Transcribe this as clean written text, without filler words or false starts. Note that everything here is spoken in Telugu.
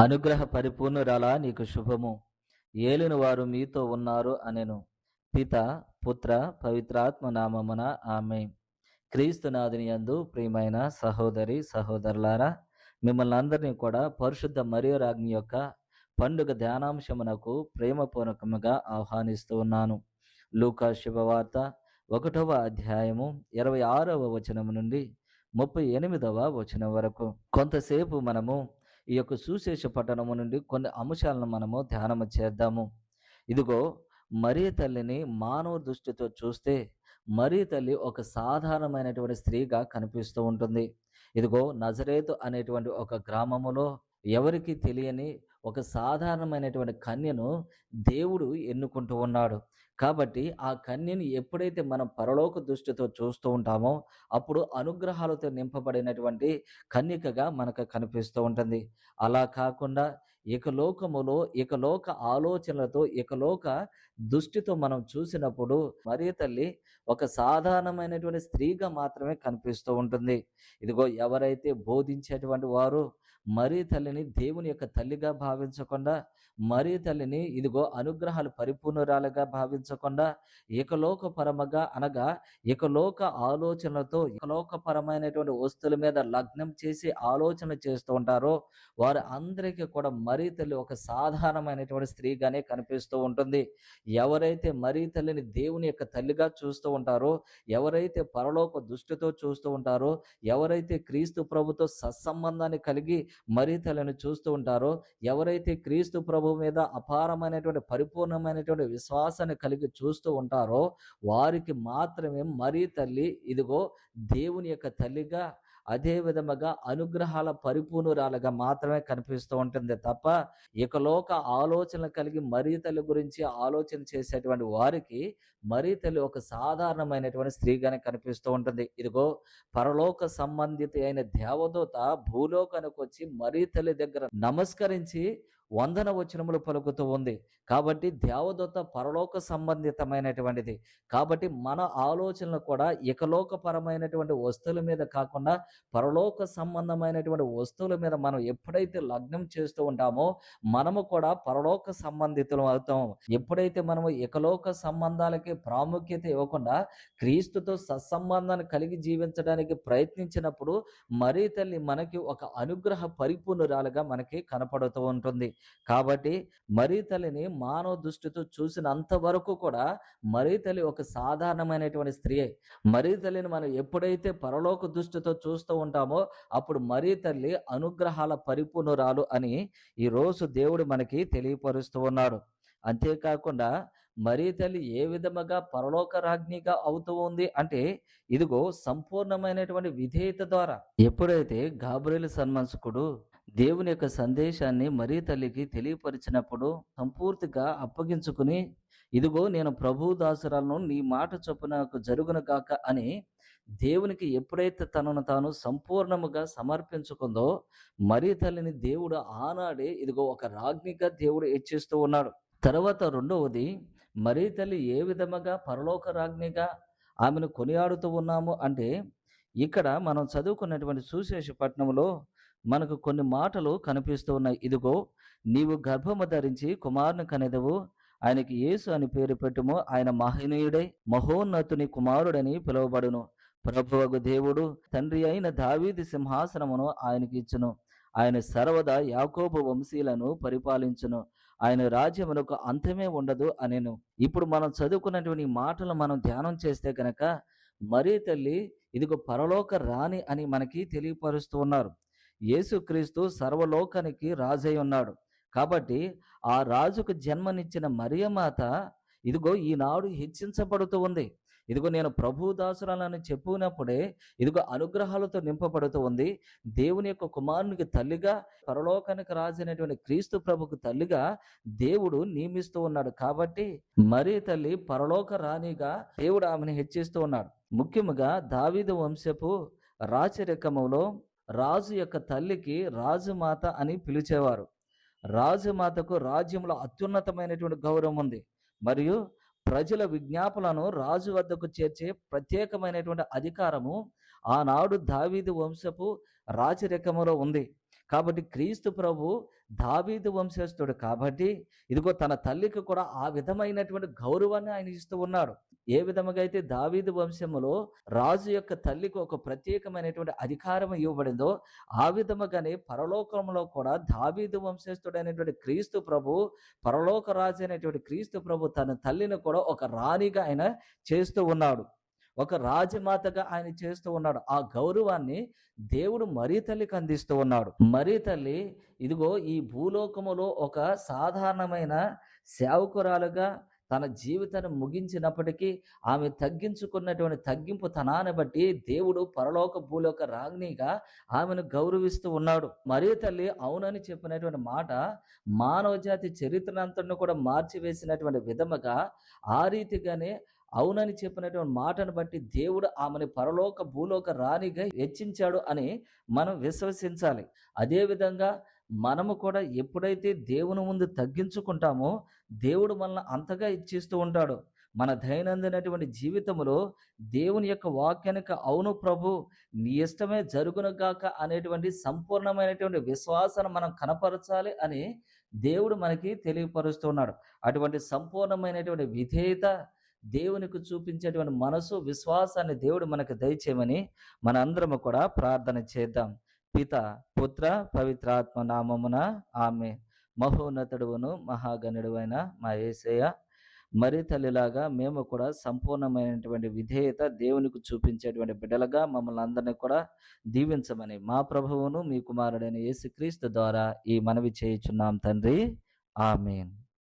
అనుగ్రహ పరిపూర్ణురాలా నీకు శుభము. ఏలిన వారు మీతో ఉన్నారు అనెను. పిత, పుత్ర, పవిత్రాత్మ నామమున ఆమేన్. క్రీస్తునాథుని యందు ప్రియమైన సహోదరి సహోదరులారా, మిమ్మల్ని అందరినీ కూడా పరిశుద్ధ మరియరాజ్ఞి యొక్క పండుగ ధ్యానాంశమునకు ప్రేమపూర్వకముగా ఆహ్వానిస్తూ ఉన్నాను. లూకా శుభవార్త 1వ అధ్యాయము 26వ వచనము నుండి 38వ వచనం వరకు కొంతసేపు మనము ఈ యొక్క సువిశేష పట్టణము నుండి కొన్ని అంశాలను మనము ధ్యానము చేద్దాము. ఇదిగో, మరియ తల్లిని మానవ దృష్టితో చూస్తే మరియ తల్లి ఒక సాధారణమైనటువంటి స్త్రీగా కనిపిస్తూ ఉంటుంది. ఇదిగో, నజరేతు అనేటువంటి ఒక గ్రామములో ఎవరికి తెలియని ఒక సాధారణమైనటువంటి కన్యను దేవుడు ఎన్నుకుంటూ ఉన్నాడు. కాబట్టి ఆ కన్యని ఎప్పుడైతే మనం పరలోక దృష్టితో చూస్తూ ఉంటామో అప్పుడు అనుగ్రహాలతో నింపబడినటువంటి కన్యకగా మనకు కనిపిస్తూ ఉంటుంది. అలా కాకుండా ఇకలోక ఆలోచనలతో ఇకలోక దృష్టితో మనం చూసినప్పుడు మరియ తల్లి ఒక సాధారణమైనటువంటి స్త్రీగా మాత్రమే కనిపిస్తూ ఉంటుంది. ఇదిగో, ఎవరైతే బోధించేటువంటి వారు మరియ తల్లిని దేవుని యొక్క తల్లిగా భావించకుండా, మరియ తల్లిని ఇదిగో అనుగ్రహాలు పరిపూర్ణురాలుగా భావించకుండా, ఇకలోకపరముగా అనగా ఇకలోక ఆలోచనలతో ఇకలోకపరమైనటువంటి వస్తువుల మీద లగ్నం చేసి ఆలోచన చేస్తూ ఉంటారో వారు అందరికీ కూడా మరియ తల్లి ఒక సాధారణమైనటువంటి స్త్రీగానే కనిపిస్తూ ఉంటుంది. ఎవరైతే మరియ తల్లిని దేవుని యొక్క తల్లిగా చూస్తూ ఉంటారో, ఎవరైతే పరలోక దృష్టితో చూస్తూ ఉంటారో, ఎవరైతే క్రీస్తు ప్రభుతో సత్సంబంధాన్ని కలిగి మరియ తల్లిని చూస్తూ ఉంటారో, ఎవరైతే క్రీస్తు ప్రభు మీద అపారమైనటువంటి పరిపూర్ణమైనటువంటి విశ్వాసాన్ని కలిగి చూస్తూ ఉంటారో వారికి మాత్రమే మరియ తల్లి ఇదిగో దేవుని యొక్క తల్లిగా, అదే విధముగా అనుగ్రహాల పరిపూర్ణురాలుగా మాత్రమే కనిపిస్తూ ఉంటుంది తప్ప ఇకలోక ఆలోచనలు కలిగి మరియ తల్లి గురించి ఆలోచన చేసేటువంటి వారికి మరియ తల్లి ఒక సాధారణమైనటువంటి స్త్రీగానే కనిపిస్తూ ఉంటుంది. ఇదిగో, పరలోక సంబంధిత అయిన దేవదూత భూలోకానికి వచ్చి మరియ తల్లి దగ్గర నమస్కరించి వందన వచనములు పలుకుతూ ఉంది. కాబట్టి దేవదూత పరలోక సంబంధితమైనటువంటిది. కాబట్టి మన ఆలోచనలు కూడా ఇకలోకపరమైనటువంటి వస్తువుల మీద కాకుండా పరలోక సంబంధమైనటువంటి వస్తువుల మీద మనం ఎప్పుడైతే లగ్నం చేస్తూ ఉంటామో మనము కూడా పరలోక సంబంధితులం అవుతాం. ఎప్పుడైతే మనము ఇకలోక సంబంధాలకి ప్రాముఖ్యత ఇవ్వకుండా క్రీస్తుతో సత్సంబంధాన్ని కలిగి జీవించడానికి ప్రయత్నించినప్పుడు మరియ తల్లి మనకి ఒక అనుగ్రహ పరిపూర్ణురాలుగా మనకి కనపడుతూ ఉంటుంది. కాబట్టి మరియ తల్లిని మానవ దృష్టితో చూసినంత వరకు కూడా మరియ తల్లి ఒక సాధారణమైనటువంటి స్త్రీయే. మరియ తల్లిని మనం ఎప్పుడైతే పరలోక దృష్టితో చూస్తూ ఉంటామో అప్పుడు మరియ తల్లి అనుగ్రహాల పరిపూర్ణురాలు అని ఈరోజు దేవుడు మనకి తెలియపరుస్తూ ఉన్నాడు. అంతేకాకుండా మరియ తల్లి ఏ విధముగా పరలోక రాజ్ఞిగా అవుతూ ఉంది అంటే ఇదిగో సంపూర్ణమైనటువంటి విధేయత ద్వారా. ఎప్పుడైతే గాబ్రియేలు సన్మంసుకుడు దేవుని యొక్క సందేశాన్ని మరియ తల్లికి తెలియపరిచినప్పుడు సంపూర్తిగా అప్పగించుకుని, ఇదిగో నేను ప్రభు దాసురాలను, నీ మాట చొప్పున నాకు జరుగును గాక అని దేవునికి ఎప్పుడైతే తనను తాను సంపూర్ణముగా సమర్పించుకుందో మరియ తల్లిని దేవుడు ఆనాడే ఇదిగో ఒక రాజ్ఞిగా దేవుడు హెచ్చిస్తూ ఉన్నాడు. తర్వాత రెండవది, మరియ తల్లి ఏ విధముగా పరలోక రాజ్ఞిగా ఆమెను కొనియాడుతూ ఉన్నాము అంటే ఇక్కడ మనం చదువుకున్నటువంటి సువిశేష పట్టణంలో మనకు కొన్ని మాటలు కనిపిస్తూ ఉన్నాయి. ఇదిగో, నీవు గర్భము ధరించి కుమారుని కనెదవు, ఆయనకి యేసు అని పేరు పెట్టుము. ఆయన మహనీయుడై మహోన్నతుని కుమారుడని పిలువబడును. ప్రభువగు దేవుడు తండ్రి అయిన దావీదు సింహాసనమును ఆయనకి ఇచ్చును. ఆయన సర్వదా యాకోబు వంశీయులను పరిపాలించును. ఆయన రాజ్యమునకు అంతమే ఉండదు అనెను. ఇప్పుడు మనం చదువుకున్నటువంటి ఈ మాటలు మనం ధ్యానం చేస్తే కనుక మరియ తల్లి ఇదిగో పరలోక రాణి అని మనకి తెలియపరుస్తూ ఉన్నారు. యేసుక్రీస్తు సర్వలోకానికి రాజై ఉన్నాడు. కాబట్టి ఆ రాజుకు జన్మనిచ్చిన మరియమాత ఇదిగో ఈనాడు హెచ్చించబడుతూ ఉంది. ఇదిగో నేను ప్రభు దాసురాలని చెప్పుకున్నప్పుడే ఇదిగో అనుగ్రహాలతో నింపబడుతూ ఉంది. దేవుని యొక్క కుమారునికి తల్లిగా, పరలోకానికి రాజైనటువంటి క్రీస్తు ప్రభుకు తల్లిగా దేవుడు నియమిస్తూ ఉన్నాడు. కాబట్టి మరియ తల్లి పరలోక రాణిగా దేవుడు ఆమెను హెచ్చిస్తూ ఉన్నాడు. ముఖ్యముగా దావీదు వంశపు రాచరికములో రాజు యొక్క తల్లికి రాజుమాత అని పిలిచేవారు. రాజుమాతకు రాజ్యంలో అత్యున్నతమైనటువంటి గౌరవం ఉంది. మరియు ప్రజల విజ్ఞాపనలను రాజు వద్దకు చేర్చే ప్రత్యేకమైనటువంటి అధికారము ఆనాడు దావీదు వంశపు రాజరికములో ఉంది. కాబట్టి క్రీస్తు ప్రభు దావీదు వంశస్థుడు కాబట్టి ఇదిగో తన తల్లికి కూడా ఆ విధమైనటువంటి గౌరవాన్ని ఆయన ఇస్తూ ఉన్నాడు. ఏ విధముగా అయితే దావీదు వంశములో రాజు యొక్క తల్లికి ఒక ప్రత్యేకమైనటువంటి అధికారం ఇవ్వబడిందో, ఆ విధముగానే పరలోకంలో కూడా దావీదు వంశస్థుడైనటువంటి క్రీస్తు ప్రభు, పరలోక రాజు అయినటువంటి క్రీస్తు ప్రభు తన తల్లిని కూడా ఒక రాణిగా ఆయన చేస్తూ ఉన్నాడు, ఒక రాజమాతగా ఆయన చేస్తూ ఉన్నాడు. ఆ గౌరవాన్ని దేవుడు మరీ తల్లికి అందిస్తూ ఉన్నాడు. మరీ తల్లి ఇదిగో ఈ భూలోకములో ఒక సాధారణమైన సేవకురాలుగా తన జీవితాన్ని ముగించినప్పటికీ ఆమె తగ్గించుకున్నటువంటి తగ్గింపు తనాన్ని బట్టి దేవుడు పరలోక భూలోక రాజ్ఞిగా ఆమెను గౌరవిస్తూ ఉన్నాడు. మరీ తల్లి అవునని చెప్పినటువంటి మాట మానవ జాతి చరిత్రనంతను కూడా మార్చివేసినటువంటి విధముగా, ఆ రీతిగానే అవునని చెప్పినటువంటి మాటను బట్టి దేవుడు ఆమెను పరలోక భూలోక రాణిగా హెచ్చించాడు అని మనం విశ్వసించాలి. అదేవిధంగా మనము కూడా ఎప్పుడైతే దేవుని ముందు తగ్గించుకుంటామో దేవుడు మనల్ని అంతగా ఇచ్చిస్తూ ఉంటాడు. మన దైనందినటువంటి జీవితంలో దేవుని యొక్క వాక్యానికి అవును ప్రభు నీ ఇష్టమే జరుగునుగాక అనేటువంటి సంపూర్ణమైనటువంటి విశ్వాసాన్ని మనం కనపరచాలి అని దేవుడు మనకి తెలియపరుస్తున్నాడు. అటువంటి సంపూర్ణమైనటువంటి విధేయత, దేవునికి చూపించేటువంటి మనసు, విశ్వాసాన్ని దేవుడు మనకు దయచేయమని మనందరము కూడా ప్రార్థన చేద్దాం. పిత, పుత్ర, పవిత్రాత్మ నామమున ఆమె. మహోన్నతుడును మహాగణుడువైన మా యేసయ్య, మరి తల్లిలాగా మేము కూడా సంపూర్ణమైనటువంటి విధేయత దేవునికి చూపించేటువంటి బిడ్డలుగా మమ్మల్ని అందరినీ కూడా దీవించమని మా ప్రభువును మీ కుమారుడైన యేసుక్రీస్తు ద్వారా ఈ మనవి చేయుచున్నాం తండ్రి. ఆమేన్.